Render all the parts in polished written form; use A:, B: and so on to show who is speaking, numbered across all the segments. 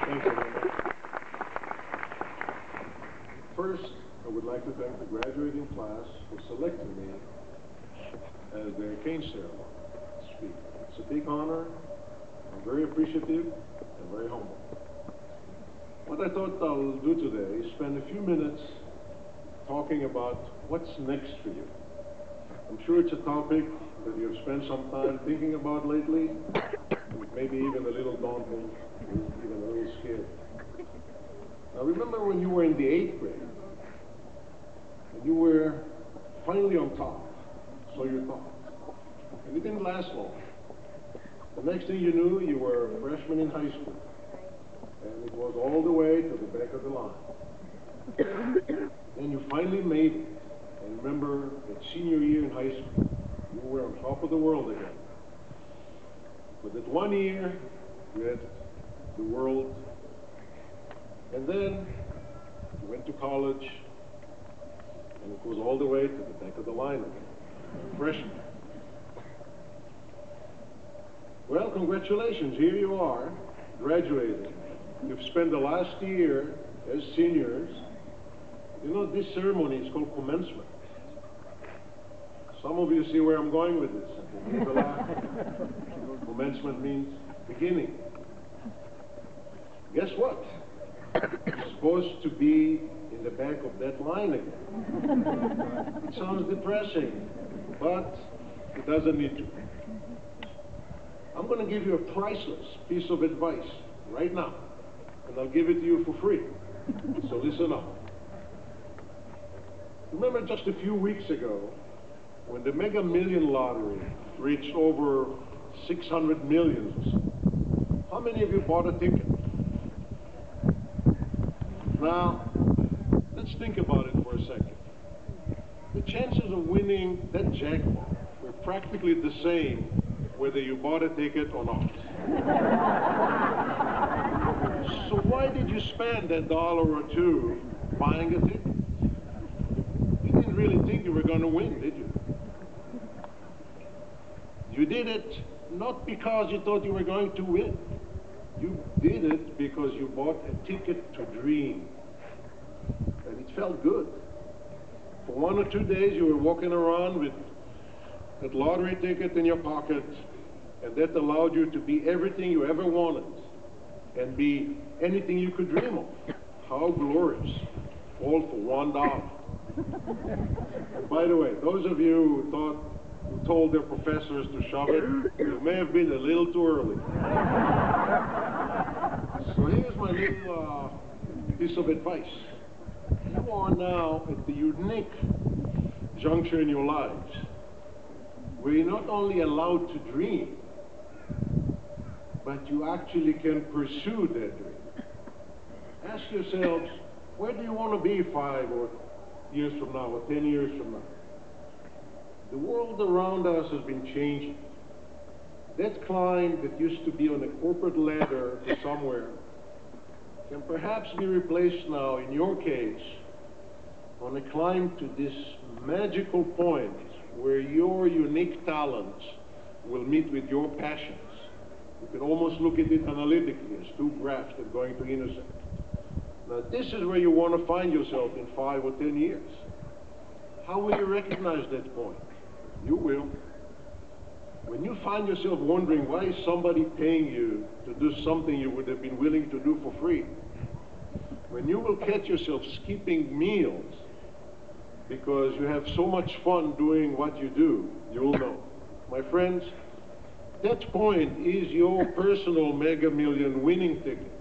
A: Thank you very much. First, I would like to thank the graduating class for selecting me as their cane ceremony to speak. It's a big honor. I'm very appreciative and very humble. What I thought I'll do today is spend a few minutes talking about what's next for you. I'm sure it's a topic that you've spent some time thinking about lately, maybe even a little daunting, even a little scary. Now remember when you were in the 8th grade, and you were finally on top, so you thought. And it didn't last long. The next thing you knew, you were a freshman in high school. And it was all the way to the back of the line. And you finally made it. And remember that senior year in high school, you were on top of the world again. But that one year, you had the world. And then you went to college, and it was all the way to the back of the line again. Freshman. Well, congratulations, here you are, graduating. You've spent the last year as seniors. You know, this ceremony is called commencement. Some of you see where I'm going with this. Commencement means beginning. Guess what? You're supposed to be in the back of that line again. It sounds depressing, but it doesn't need to. I'm going to give you a priceless piece of advice right now, and I'll give it to you for free. So listen up. Remember just a few weeks ago, when the Mega Million lottery reached over 600 million or so, how many of you bought a ticket? Now, let's think about it for a second. The chances of winning that jackpot were practically the same whether you bought a ticket or not. So why did you spend $1 or $2 buying a ticket? You didn't really think you were going to win, did you? You did it not because you thought you were going to win. You did it because you bought a ticket to dream. And it felt good. For 1 or 2 days you were walking around with that lottery ticket in your pocket, and that allowed you to be everything you ever wanted and be anything you could dream of. How glorious. All for $1. And by the way, those of you who told their professors to shove it, you may have been a little too early. So here's my little piece of advice. You are now at the unique juncture in your lives where you're not only allowed to dream, but you actually can pursue that dream. Ask yourselves, where do you want to be 5 or years from now, or 10 years from now? The world around us has been changing. That climb that used to be on a corporate ladder to somewhere can perhaps be replaced now, in your case, on a climb to this magical point where your unique talents will meet with your passions. You can almost look at it analytically as 2 graphs that are going to intersect. Now, this is where you want to find yourself in 5 or 10 years. How will you recognize that point? You will. When you find yourself wondering why is somebody paying you to do something you would have been willing to do for free, when you will catch yourself skipping meals because you have so much fun doing what you do, you'll know. My friends, that point is your personal Mega Million winning ticket.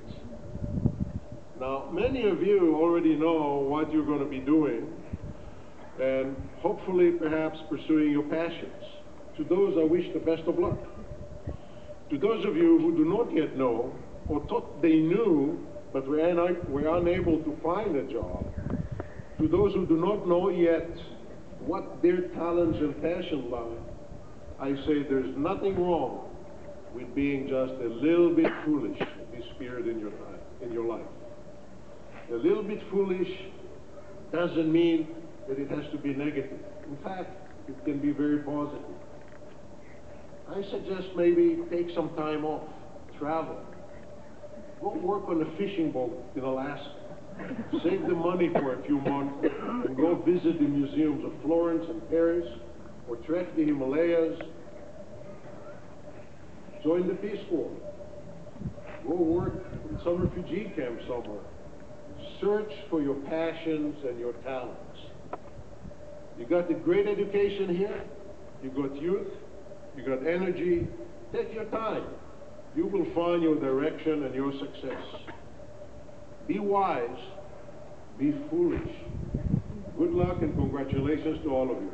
A: Now, many of you already know what you're going to be doing, and hopefully perhaps pursuing your passions. To those, I wish the best of luck. To those of you who do not yet know, or thought they knew, but were unable to find a job, to those who do not know yet what their talents and passion lie, I say there's nothing wrong with being just a little bit foolish at this period in your life. A little bit foolish doesn't mean that it has to be negative. In fact, it can be very positive. I suggest maybe take some time off, travel, Go work on a fishing boat in Alaska. Save the money for a few months and go visit the museums of Florence and Paris, or trek the Himalayas. Join the Peace Corps. Go work in some refugee camp somewhere. Search for your passions and your talents. You got the great education here. You got youth. You got energy. Take your time. You will find your direction and your success. Be wise. Be foolish. Good luck and congratulations to all of you.